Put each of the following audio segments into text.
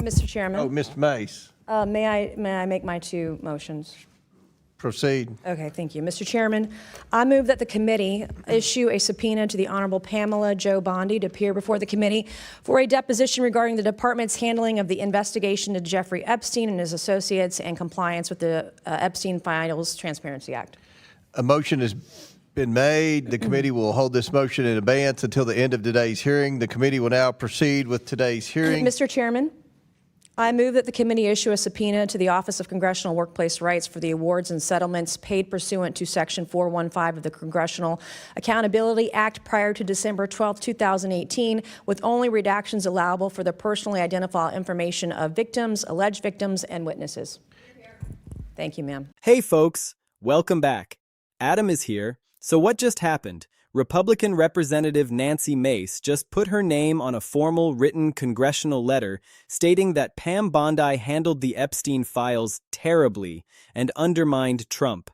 Mr. Chairman. Oh, Mr. Mace. May I make my two motions? Proceed. Okay, thank you. Mr. Chairman, I move that the committee issue a subpoena to the Honorable Pamela Jo Bondi to appear before the committee for a deposition regarding the department's handling of the investigation into Jeffrey Epstein and his associates and compliance with the Epstein Files Transparency Act. A motion has been made. The committee will hold this motion in abeyance until the end of today's hearing. The committee will now proceed with today's hearing. Mr. Chairman, I move that the committee issue a subpoena to the Office of Congressional Workplace Rights for the awards and settlements paid pursuant to Section 415 of the Congressional Accountability Act prior to December 12, 2018, with only redactions allowable for the personally identifiable information of victims, alleged victims, and witnesses. Thank you, ma'am. Hey, folks. Welcome back. Adam is here. So what just happened? Republican Representative Nancy Mace just put her name on a formal written congressional letter stating that Pam Bondi handled the Epstein files terribly and undermined Trump.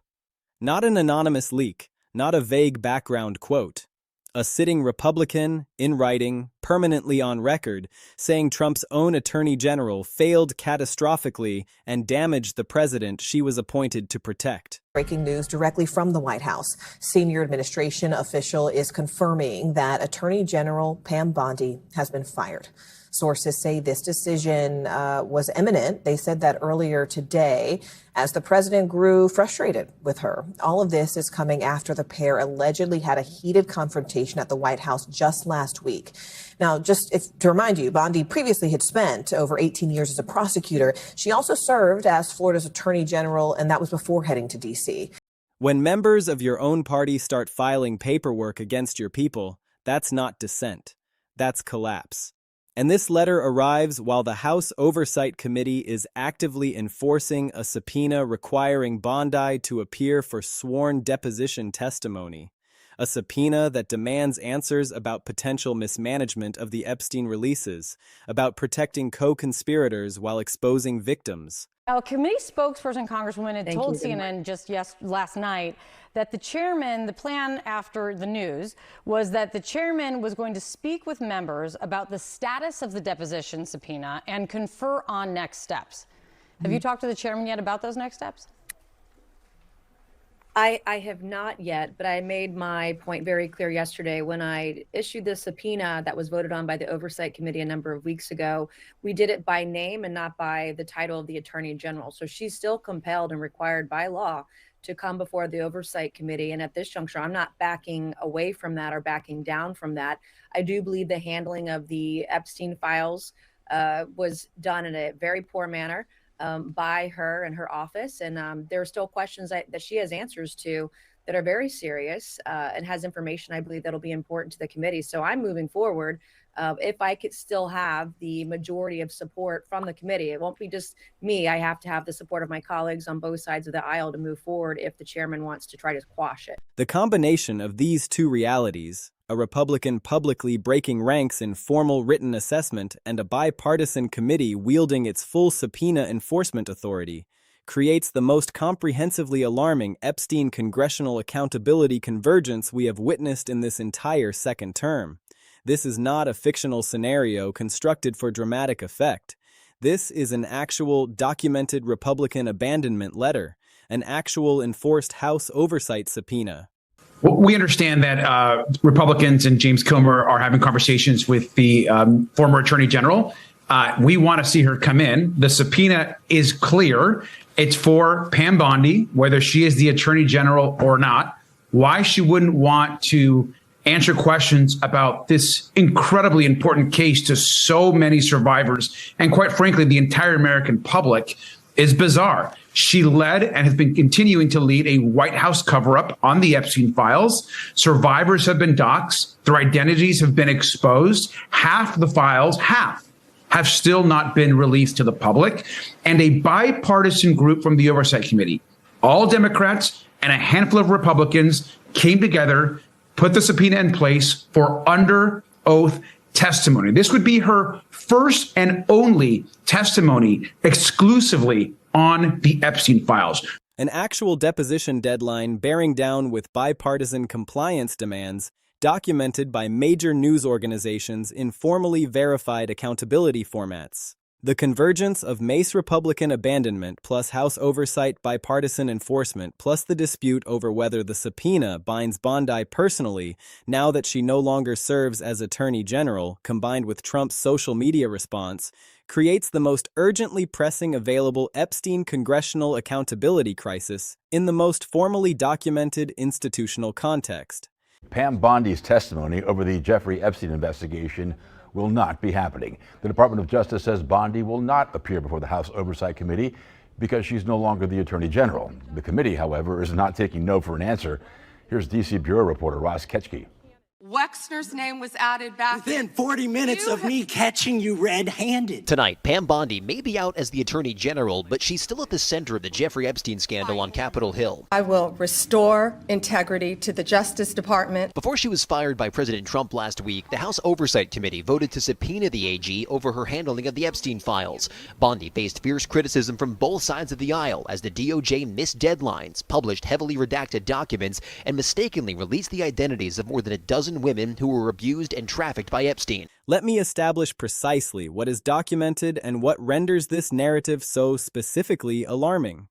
Not an anonymous leak, not a vague background quote. A sitting Republican, in writing, permanently on record, saying Trump's own attorney general failed catastrophically and damaged the president she was appointed to protect. Breaking news directly from the White House. Senior administration official is confirming that Attorney General Pam Bondi has been fired. Sources say this decision was imminent. They said that earlier today as the president grew frustrated with her. All of this is coming after the pair allegedly had a heated confrontation at the White House just last week. Now, to remind you, Bondi previously had spent over 18 years as a prosecutor. She also served as Florida's attorney general, and that was before heading to D.C. When members of your own party start filing paperwork against your people, that's not dissent. That's collapse. And this letter arrives while the House Oversight Committee is actively enforcing a subpoena requiring Bondi to appear for sworn deposition testimony. A subpoena that demands answers about potential mismanagement of the Epstein releases, about protecting co-conspirators while exposing victims. A committee spokesperson, Congresswoman, had told CNN just last night that the plan after the news was that the chairman was going to speak with members about the status of the deposition subpoena and confer on next steps. Have you talked to the chairman yet about those next steps? I have not yet, but I made my point very clear yesterday when I issued the subpoena that was voted on by the Oversight Committee a number of weeks ago. We did it by name and not by the title of the Attorney General. So she's still compelled and required by law to come before the Oversight Committee. And at this juncture, I'm not backing away from that or backing down from that. I do believe the handling of the Epstein files was done in a very poor manner. By her and her office. And there are still questions that she has answers to that are very serious and has information I believe that'll be important to the committee. So I'm moving forward. If I could still have the majority of support from the committee, it won't be just me. I have to have the support of my colleagues on both sides of the aisle to move forward if the chairman wants to try to quash it. The combination of these two realities, a Republican publicly breaking ranks in formal written assessment and a bipartisan committee wielding its full subpoena enforcement authority, creates the most comprehensively alarming Epstein congressional accountability convergence we have witnessed in this entire second term. This is not a fictional scenario constructed for dramatic effect. This is an actual documented Republican abandonment letter, an actual enforced House Oversight subpoena. We understand that Republicans and James Comer are having conversations with the former Attorney General. We want to see her come in. The subpoena is clear. It's for Pam Bondi, whether she is the Attorney General or not. Why she wouldn't want to answer questions about this incredibly important case to so many survivors and, quite frankly, the entire American public is bizarre. She led and has been continuing to lead a White House cover-up on the Epstein files. Survivors have been doxxed. Their identities have been exposed. Half the files, have still not been released to the public. And a bipartisan group from the Oversight Committee, all Democrats and a handful of Republicans, came together, put the subpoena in place for under oath testimony. This would be her first and only testimony exclusively on the Epstein files. An actual deposition deadline bearing down with bipartisan compliance demands documented by major news organizations in formally verified accountability formats. The convergence of Mace Republican abandonment plus House Oversight bipartisan enforcement plus the dispute over whether the subpoena binds Bondi personally now that she no longer serves as Attorney General, combined with Trump's social media response, creates the most urgently pressing available Epstein congressional accountability crisis in the most formally documented institutional context. Pam Bondi's testimony over the Jeffrey Epstein investigation will not be happening. The Department of Justice says Bondi will not appear before the House Oversight Committee because she's no longer the Attorney General. The committee, however, is not taking no for an answer. Here's D.C. Bureau reporter Ross Ketchke. Wexner's name was added back within 40 minutes of me catching you red-handed. Tonight, Pam Bondi may be out as the Attorney General, but she's still at the center of the Jeffrey Epstein scandal on Capitol Hill. I will restore integrity to the Justice Department. Before she was fired by President Trump last week, the House Oversight Committee voted to subpoena the AG over her handling of the Epstein files. Bondi faced fierce criticism from both sides of the aisle as the DOJ missed deadlines, published heavily redacted documents, and mistakenly released the identities of more than a dozen women who were abused and trafficked by Epstein. Let me establish precisely what is documented and what renders this narrative so specifically alarming.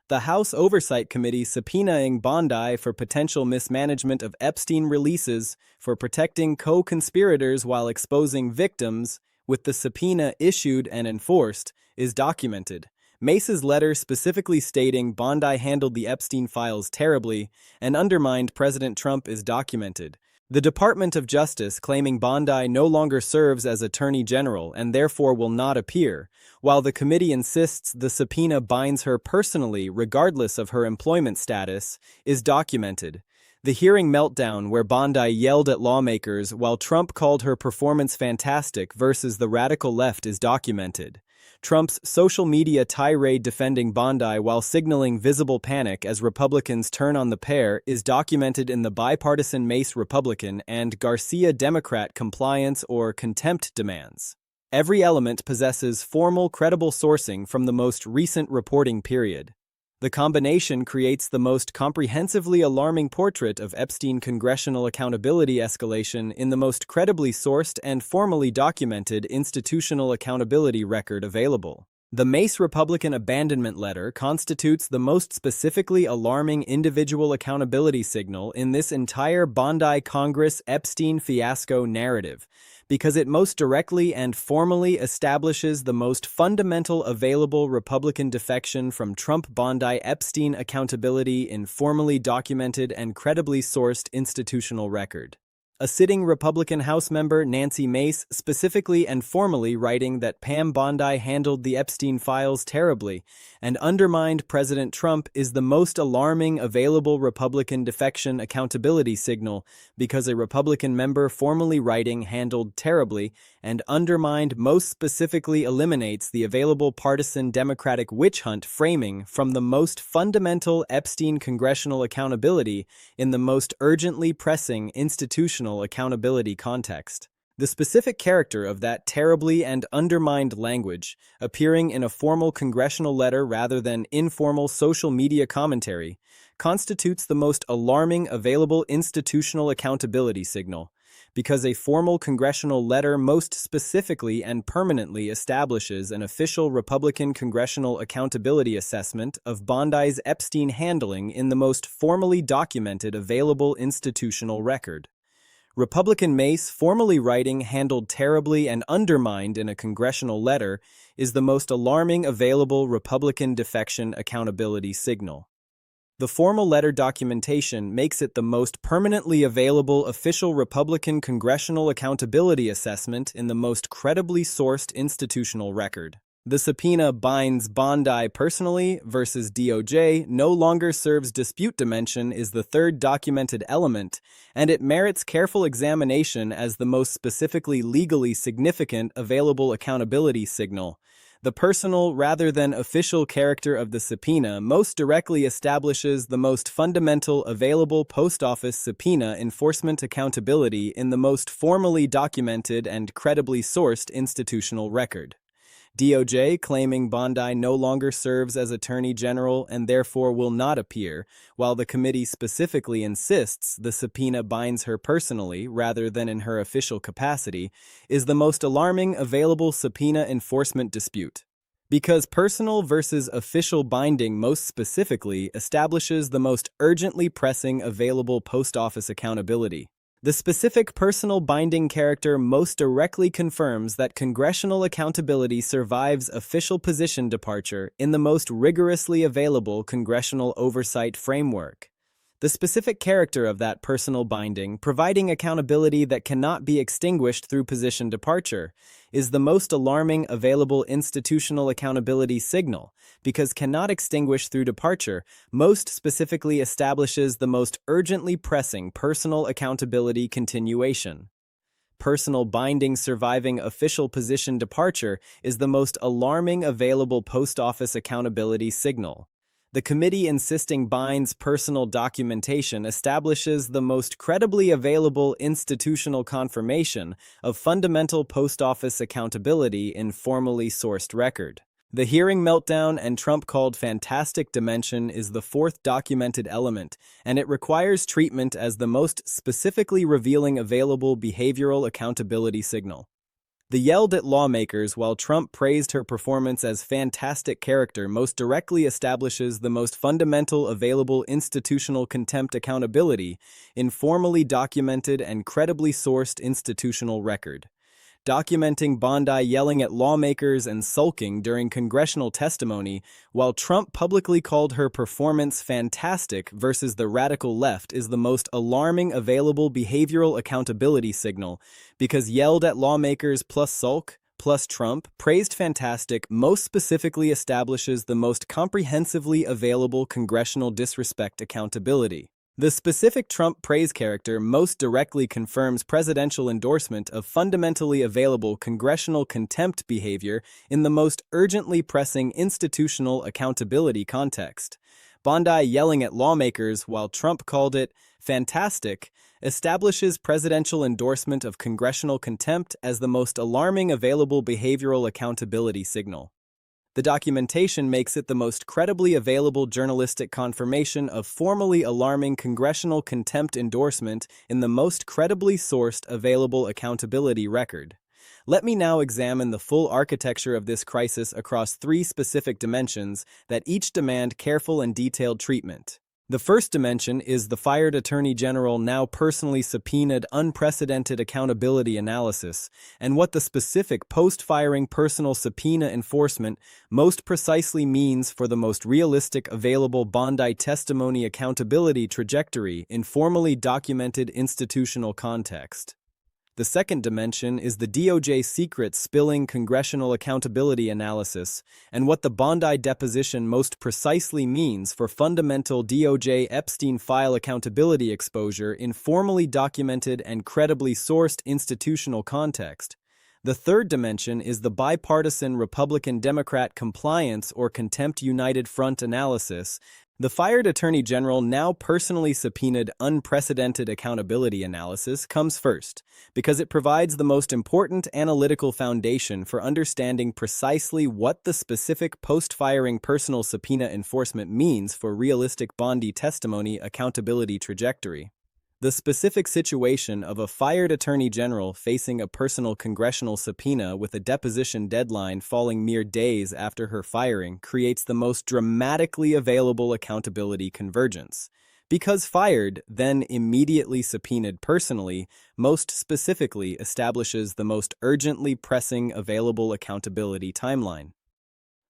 The House Oversight Committee subpoenaing Bondi for potential mismanagement of Epstein releases for protecting co-conspirators while exposing victims, with the subpoena issued and enforced, is documented. Mace's letter specifically stating Bondi handled the Epstein files terribly and undermined President Trump is documented. The Department of Justice claiming Bondi no longer serves as Attorney General and therefore will not appear, while the committee insists the subpoena binds her personally regardless of her employment status, is documented. The hearing meltdown where Bondi yelled at lawmakers while Trump called her performance fantastic versus the radical left is documented. Trump's social media tirade defending Bondi while signaling visible panic as Republicans turn on the pair is documented in the bipartisan Mace Republican and Garcia Democrat compliance or contempt demands. Every element possesses formal, credible sourcing from the most recent reporting period. The combination creates the most comprehensively alarming portrait of Epstein congressional accountability escalation in the most credibly sourced and formally documented institutional accountability record available. The Mace Republican abandonment letter constitutes the most specifically alarming individual accountability signal in this entire Bondi Congress Epstein fiasco narrative, because it most directly and formally establishes the most fundamental available Republican defection from Trump-Bondi Epstein accountability in formally documented and credibly sourced institutional record. A sitting Republican House member, Nancy Mace, specifically and formally writing that Pam Bondi handled the Epstein files terribly and undermined President Trump is the most alarming available Republican defection accountability signal because a Republican member formally writing handled terribly and undermined most specifically eliminates the available partisan Democratic witch hunt framing from the most fundamental Epstein congressional accountability in the most urgently pressing institutional accountability context. The specific character of that terribly and undermined language, appearing in a formal congressional letter rather than informal social media commentary, constitutes the most alarming available institutional accountability signal, because a formal congressional letter most specifically and permanently establishes an official Republican congressional accountability assessment of Bondi's Epstein handling in the most formally documented available institutional record. Republican Mace formally writing handled terribly and undermined in a congressional letter is the most alarming available Republican defection accountability signal. The formal letter documentation makes it the most permanently available official Republican congressional accountability assessment in the most credibly sourced institutional record. The subpoena binds Bondi personally versus DOJ no longer serves dispute dimension is the third documented element, and it merits careful examination as the most specifically legally significant available accountability signal. The personal rather than official character of the subpoena most directly establishes the most fundamental available post office subpoena enforcement accountability in the most formally documented and credibly sourced institutional record. DOJ claiming Bondi no longer serves as Attorney General and therefore will not appear, while the committee specifically insists the subpoena binds her personally rather than in her official capacity, is the most alarming available subpoena enforcement dispute. Because personal versus official binding most specifically establishes the most urgently pressing available post office accountability. The specific personal binding character most directly confirms that congressional accountability survives official position departure in the most rigorously available congressional oversight framework. The specific character of that personal binding, providing accountability that cannot be extinguished through position departure, is the most alarming available institutional accountability signal, because cannot extinguish through departure most specifically establishes the most urgently pressing personal accountability continuation. Personal binding surviving official position departure is the most alarming available post office accountability signal. The committee insisting binds personal documentation establishes the most credibly available institutional confirmation of fundamental post office accountability in formally sourced record. The hearing meltdown and Trump-called fantastic dimension is the fourth documented element, and it requires treatment as the most specifically revealing available behavioral accountability signal. The yelled at lawmakers while Trump praised her performance as fantastic character most directly establishes the most fundamental available institutional contempt accountability in formally documented and credibly sourced institutional record. Documenting Bondi yelling at lawmakers and sulking during congressional testimony while Trump publicly called her performance fantastic versus the radical left is the most alarming available behavioral accountability signal, because yelled at lawmakers plus sulk plus Trump praised fantastic most specifically establishes the most comprehensively available congressional disrespect accountability. The specific Trump praise character most directly confirms presidential endorsement of fundamentally available congressional contempt behavior in the most urgently pressing institutional accountability context. Bondi yelling at lawmakers while Trump called it fantastic establishes presidential endorsement of congressional contempt as the most alarming available behavioral accountability signal. The documentation makes it the most credibly available journalistic confirmation of formally alarming congressional contempt endorsement in the most credibly sourced available accountability record. Let me now examine the full architecture of this crisis across three specific dimensions that each demand careful and detailed treatment. The first dimension is the fired Attorney General now personally subpoenaed unprecedented accountability analysis, and what the specific post-firing personal subpoena enforcement most precisely means for the most realistic available Bondi testimony accountability trajectory in formally documented institutional context. The second dimension is the DOJ secret spilling congressional accountability analysis and what the Bondi deposition most precisely means for fundamental DOJ Epstein file accountability exposure in formally documented and credibly sourced institutional context. The third dimension is the bipartisan Republican-Democrat compliance or contempt united front analysis. The fired Attorney General now personally subpoenaed unprecedented accountability analysis comes first, because it provides the most important analytical foundation for understanding precisely what the specific post-firing personal subpoena enforcement means for realistic Bondi testimony accountability trajectory. The specific situation of a fired Attorney General facing a personal congressional subpoena with a deposition deadline falling mere days after her firing creates the most dramatically available accountability convergence. Because fired, then immediately subpoenaed personally, most specifically establishes the most urgently pressing available accountability timeline.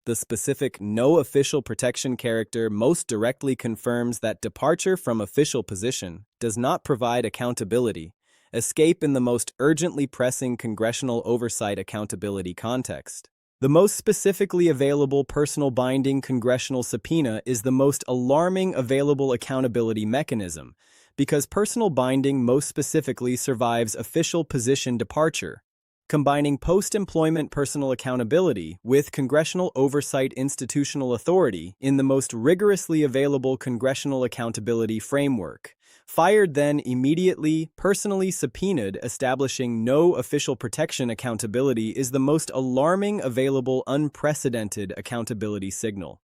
The specific no official protection character most directly confirms that departure from official position does not provide accountability, escape in the most urgently pressing congressional oversight accountability context. The most specifically available personal binding congressional subpoena is the most alarming available accountability mechanism, because personal binding most specifically survives official position departure, combining post-employment personal accountability with congressional oversight institutional authority in the most rigorously available congressional accountability framework. Fired, then immediately, personally subpoenaed, establishing no official protection accountability is the most alarming available unprecedented accountability signal.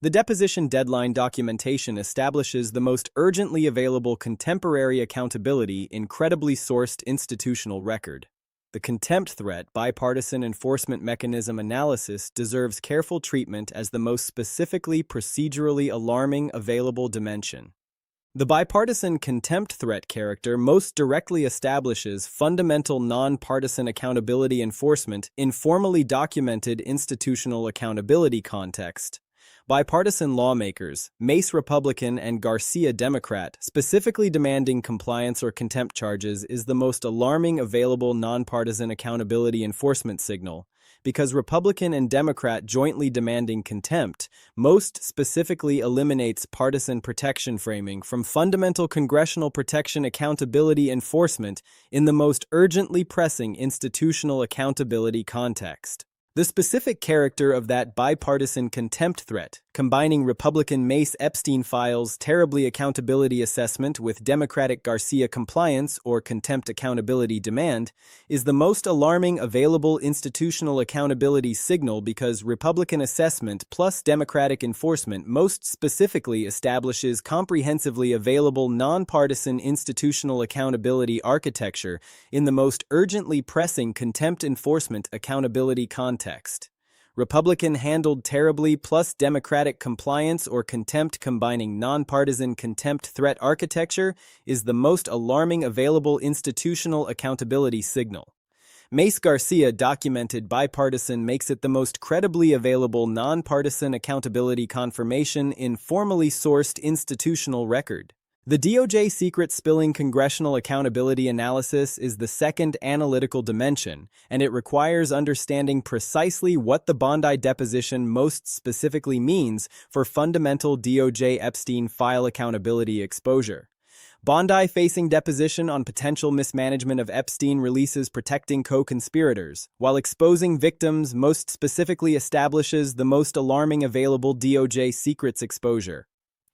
The deposition deadline documentation establishes the most urgently available contemporary accountability in credibly sourced institutional record. The contempt threat bipartisan enforcement mechanism analysis deserves careful treatment as the most specifically procedurally alarming available dimension. The bipartisan contempt threat character most directly establishes fundamental nonpartisan accountability enforcement in formally documented institutional accountability context. Bipartisan lawmakers, Mace Republican and Garcia Democrat, specifically demanding compliance or contempt charges is the most alarming available nonpartisan accountability enforcement signal, because Republican and Democrat jointly demanding contempt most specifically eliminates partisan protection framing from fundamental congressional protection accountability enforcement in the most urgently pressing institutional accountability context. The specific character of that bipartisan contempt threat, combining Republican Mace Epstein files terribly accountability assessment with Democratic Garcia compliance or contempt accountability demand, is the most alarming available institutional accountability signal because Republican assessment plus Democratic enforcement most specifically establishes comprehensively available nonpartisan institutional accountability architecture in the most urgently pressing contempt enforcement accountability context. Republican handled terribly plus Democratic compliance or contempt combining nonpartisan contempt threat architecture is the most alarming available institutional accountability signal. Mace Garcia documented bipartisan makes it the most credibly available nonpartisan accountability confirmation in formally sourced institutional record. The DOJ secret spilling congressional accountability analysis is the second analytical dimension, and it requires understanding precisely what the Bondi deposition most specifically means for fundamental DOJ Epstein file accountability exposure. Bondi facing deposition on potential mismanagement of Epstein releases protecting co-conspirators, while exposing victims most specifically establishes the most alarming available DOJ secrets exposure.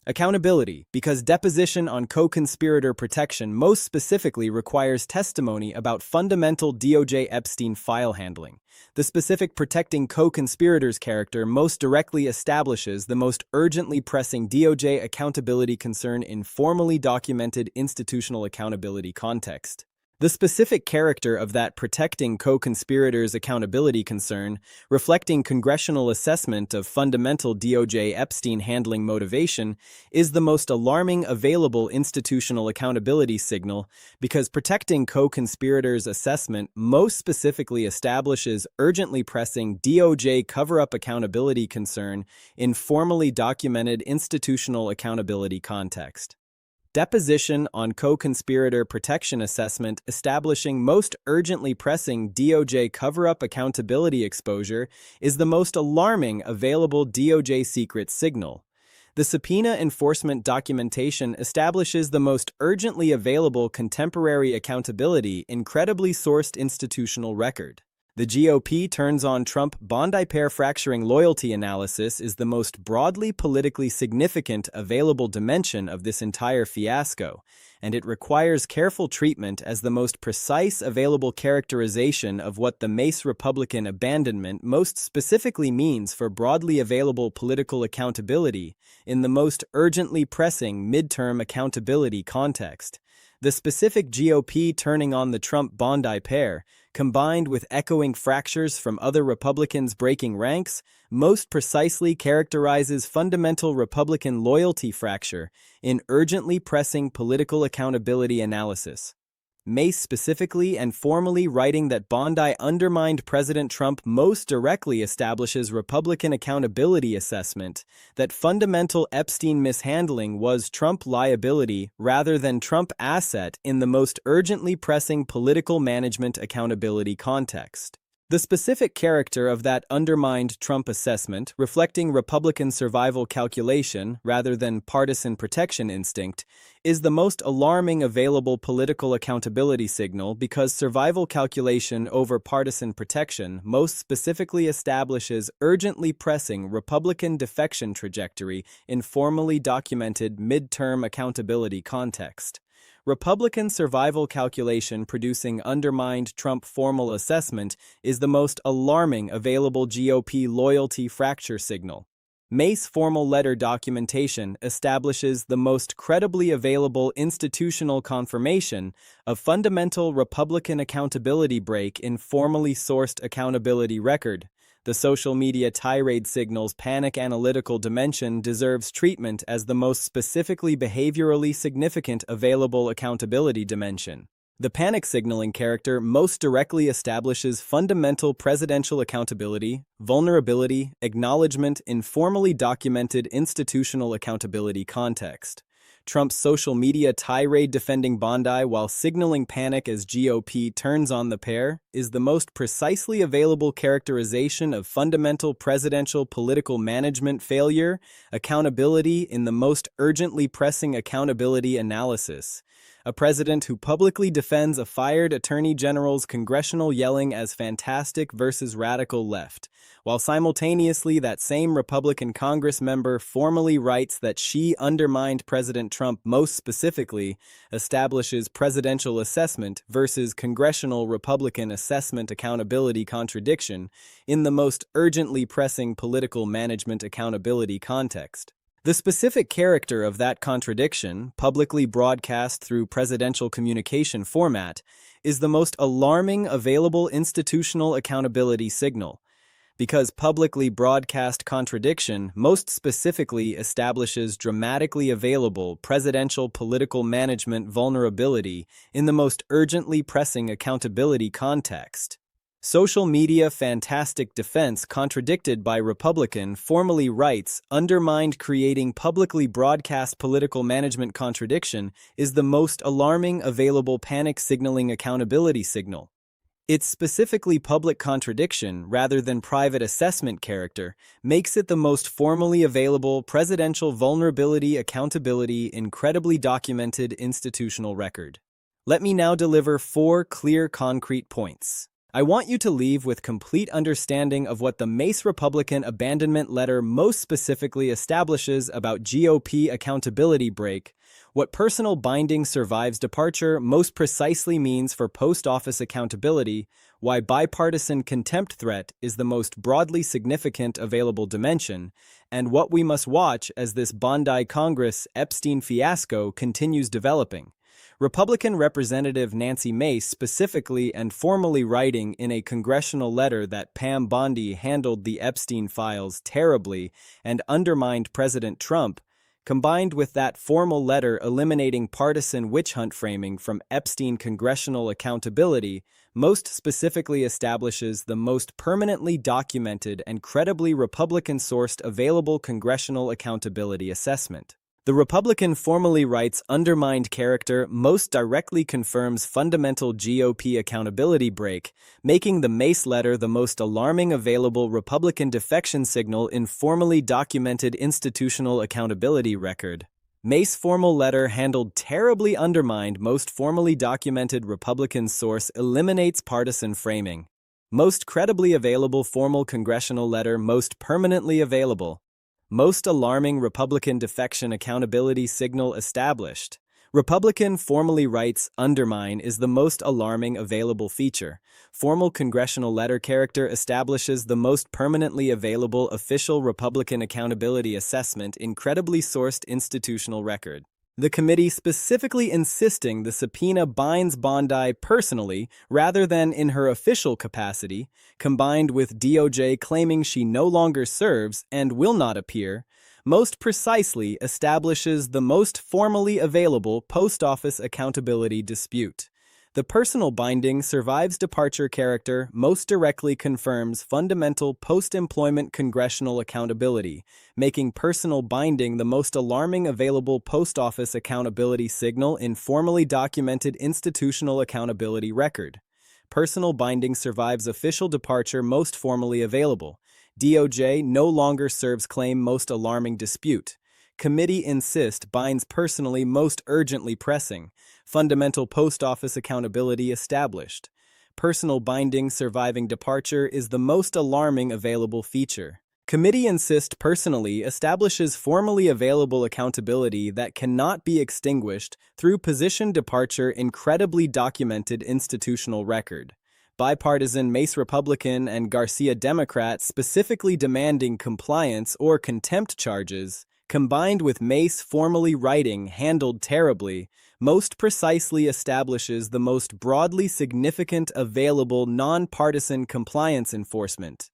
Accountability, because deposition on co-conspirator protection most specifically requires testimony about fundamental DOJ Epstein file handling. The specific protecting co-conspirators character most directly establishes the most urgently pressing DOJ accountability concern in formally documented institutional accountability context. The specific character of that protecting co-conspirators' accountability concern, reflecting congressional assessment of fundamental DOJ Epstein handling motivation, is the most alarming available institutional accountability signal because protecting co-conspirators' assessment most specifically establishes urgently pressing DOJ cover-up accountability concern in formally documented institutional accountability context. Deposition on co-conspirator protection assessment establishing most urgently pressing DOJ cover-up accountability exposure is the most alarming available DOJ secret signal. The subpoena enforcement documentation establishes the most urgently available contemporary accountability in credibly sourced institutional record. The GOP turns on Trump Bondi pair fracturing loyalty analysis is the most broadly politically significant available dimension of this entire fiasco, and it requires careful treatment as the most precise available characterization of what the Mace Republican abandonment most specifically means for broadly available political accountability in the most urgently pressing midterm accountability context. The specific GOP turning on the Trump Bondi pair, combined with echoing fractures from other Republicans breaking ranks, most precisely characterizes fundamental Republican loyalty fracture in urgently pressing political accountability analysis. Mace specifically and formally writing that Bondi undermined President Trump most directly establishes Republican accountability assessment that fundamental Epstein mishandling was Trump liability rather than Trump asset in the most urgently pressing political management accountability context. The specific character of that undermined Trump assessment, reflecting Republican survival calculation rather than partisan protection instinct, is the most alarming available political accountability signal because survival calculation over partisan protection most specifically establishes urgently pressing Republican defection trajectory in formally documented midterm accountability context. Republican survival calculation producing undermined Trump formal assessment is the most alarming available GOP loyalty fracture signal. Mace formal letter documentation establishes the most credibly available institutional confirmation of fundamental Republican accountability break in formally sourced accountability record. The social media tirade signal's panic analytical dimension deserves treatment as the most specifically behaviorally significant available accountability dimension. The panic signaling character most directly establishes fundamental presidential accountability, vulnerability, acknowledgement in formally documented institutional accountability context. Trump's social media tirade defending Bondi while signaling panic as GOP turns on the pair is the most precisely available characterization of fundamental presidential political management failure, accountability in the most urgently pressing accountability analysis. A president who publicly defends a fired attorney general's congressional yelling as fantastic versus radical left, while simultaneously that same Republican Congress member formally writes that she undermined President Trump most specifically, establishes presidential assessment versus congressional Republican assessment accountability contradiction in the most urgently pressing political management accountability context. The specific character of that contradiction, publicly broadcast through presidential communication format, is the most alarming available institutional accountability signal. Because publicly broadcast contradiction most specifically establishes dramatically available presidential political management vulnerability in the most urgently pressing accountability context. Social media fantastic defense contradicted by Republican formally writes undermined creating publicly broadcast political management contradiction is the most alarming available panic signaling accountability signal. Its specifically public contradiction rather than private assessment character makes it the most formally available presidential vulnerability accountability incredibly documented institutional record. Let me now deliver 4 clear concrete points. I want you to leave with complete understanding of what the Mace Republican abandonment letter most specifically establishes about GOP accountability break, what personal binding survives departure most precisely means for post office accountability, why bipartisan contempt threat is the most broadly significant available dimension, and what we must watch as this Bondi Congress Epstein fiasco continues developing. Republican Representative Nancy Mace specifically and formally writing in a congressional letter that Pam Bondi handled the Epstein files terribly and undermined President Trump, combined with that formal letter eliminating partisan witch hunt framing from Epstein congressional accountability, most specifically establishes the most permanently documented and credibly Republican-sourced available congressional accountability assessment. The Republican formally writes undermined character most directly confirms fundamental GOP accountability break, making the Mace letter the most alarming available Republican defection signal in formally documented institutional accountability record. Mace formal letter handled terribly undermined most formally documented Republican source eliminates partisan framing. Most credibly available formal congressional letter most permanently available. Most alarming Republican defection accountability signal established. Republican formally writes undermine is the most alarming available feature. Formal congressional letter character establishes the most permanently available official Republican accountability assessment incredibly sourced institutional record. The committee specifically insisting the subpoena binds Bondi personally rather than in her official capacity, combined with DOJ claiming she no longer serves and will not appear, most precisely establishes the most formally available post office accountability dispute. The personal binding survives departure character most directly confirms fundamental post-employment congressional accountability, making personal binding the most alarming available post office accountability signal in formally documented institutional accountability record. Personal binding survives official departure most formally available. DOJ no longer serves claim most alarming dispute. Committee insist binds personally most urgently pressing. Fundamental post office accountability established. Personal binding surviving departure is the most alarming available feature. Committee insist personally establishes formally available accountability that cannot be extinguished through position departure incredibly documented institutional record. Bipartisan Mace Republican and Garcia Democrat specifically demanding compliance or contempt charges, combined with Mace formally writing handled terribly, most precisely establishes the most broadly significant available nonpartisan compliance enforcement.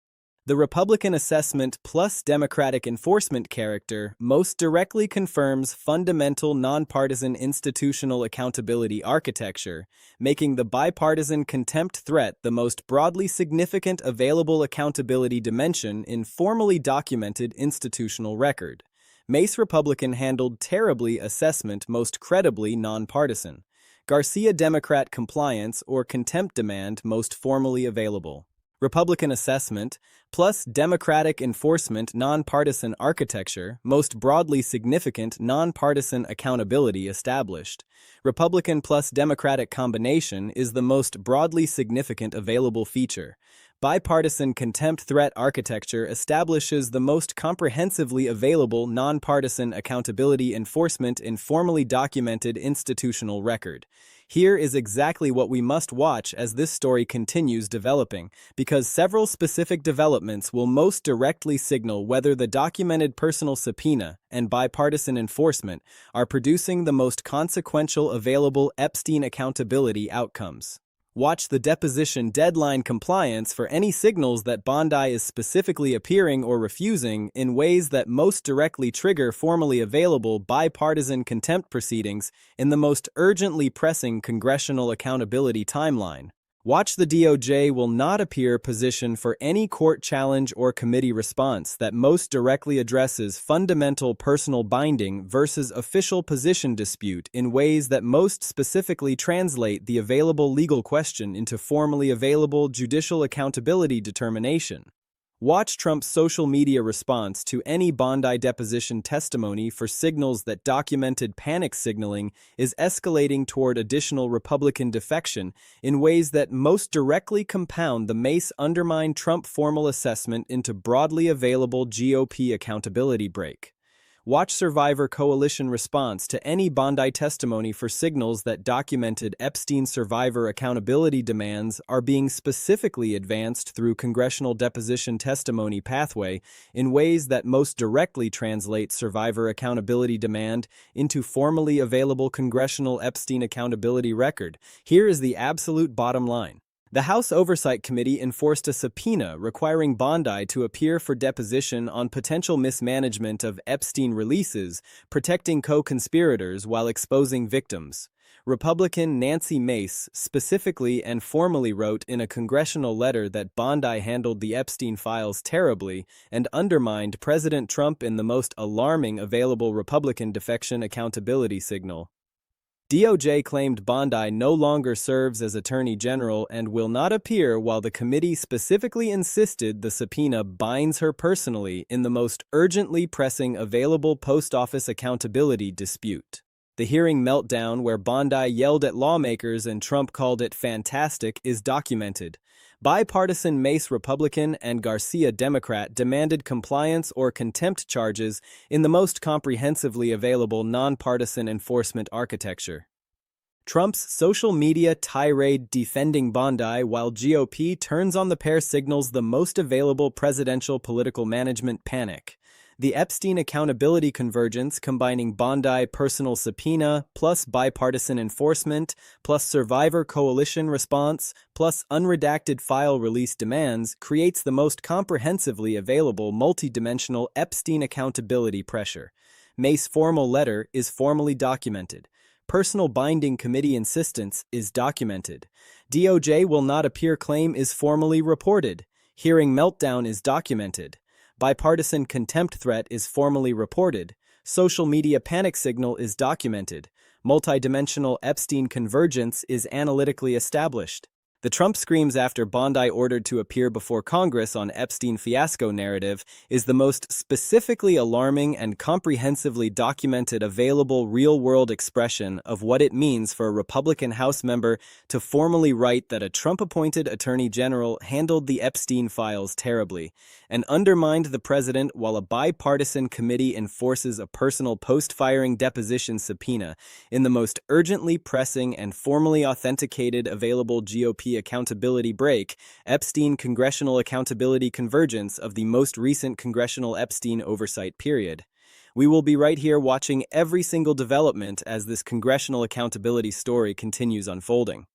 The Republican assessment plus Democratic enforcement character most directly confirms fundamental nonpartisan institutional accountability architecture, making the bipartisan contempt threat the most broadly significant available accountability dimension in formally documented institutional record. Mace Republican handled terribly assessment most credibly nonpartisan. Garcia Democrat compliance or contempt demand most formally available. Republican assessment plus Democratic enforcement nonpartisan architecture most broadly significant nonpartisan accountability established. Republican plus Democratic combination is the most broadly significant available feature. Bipartisan contempt threat architecture establishes the most comprehensively available nonpartisan accountability enforcement in formally documented institutional record. Here is exactly what we must watch as this story continues developing, because several specific developments will most directly signal whether the documented personal subpoena and bipartisan enforcement are producing the most consequential available Epstein accountability outcomes. Watch the deposition deadline compliance for any signals that Bondi is specifically appearing or refusing in ways that most directly trigger formally available bipartisan contempt proceedings in the most urgently pressing congressional accountability timeline. Watch the DOJ will not appear position for any court challenge or committee response that most directly addresses fundamental personal binding versus official position dispute in ways that most specifically translate the available legal question into formally available judicial accountability determination. Watch Trump's social media response to any Bondi deposition testimony for signals that documented panic signaling is escalating toward additional Republican defection in ways that most directly compound the Mace undermined Trump formal assessment into broadly available GOP accountability break. Watch Survivor Coalition response to any Bondi testimony for signals that documented Epstein survivor accountability demands are being specifically advanced through congressional deposition testimony pathway in ways that most directly translate survivor accountability demand into formally available congressional Epstein accountability record. Here is the absolute bottom line. The House Oversight Committee enforced a subpoena requiring Bondi to appear for deposition on potential mismanagement of Epstein releases, protecting co-conspirators while exposing victims. Republican Nancy Mace specifically and formally wrote in a congressional letter that Bondi handled the Epstein files terribly and undermined President Trump in the most alarming available Republican defection accountability signal. DOJ claimed Bondi no longer serves as Attorney General and will not appear while the committee specifically insisted the subpoena binds her personally in the most urgently pressing available post office accountability dispute. The hearing meltdown where Bondi yelled at lawmakers and Trump called it fantastic is documented. Bipartisan Mace Republican and Garcia Democrat demanded compliance or contempt charges in the most comprehensively available nonpartisan enforcement architecture. Trump's social media tirade defending Bondi while GOP turns on the pair signals the most available presidential political management panic. The Epstein accountability convergence combining Bondi personal subpoena plus bipartisan enforcement plus survivor coalition response plus unredacted file release demands creates the most comprehensively available multidimensional Epstein accountability pressure. Mace's formal letter is formally documented. Personal binding committee insistence is documented. DOJ will not appear claim is formally reported. Hearing meltdown is documented. Bipartisan contempt threat is formally reported. Social media panic signal is documented. Multidimensional Epstein convergence is analytically established. The Trump screams after Bondi ordered to appear before Congress on Epstein fiasco narrative is the most specifically alarming and comprehensively documented available real-world expression of what it means for a Republican House member to formally write that a Trump-appointed Attorney General handled the Epstein files terribly and undermined the president while a bipartisan committee enforces a personal post-firing deposition subpoena in the most urgently pressing and formally authenticated available GOP accountability break, Epstein Congressional Accountability Convergence of the most recent Congressional Epstein oversight period. We will be right here watching every single development as this congressional accountability story continues unfolding.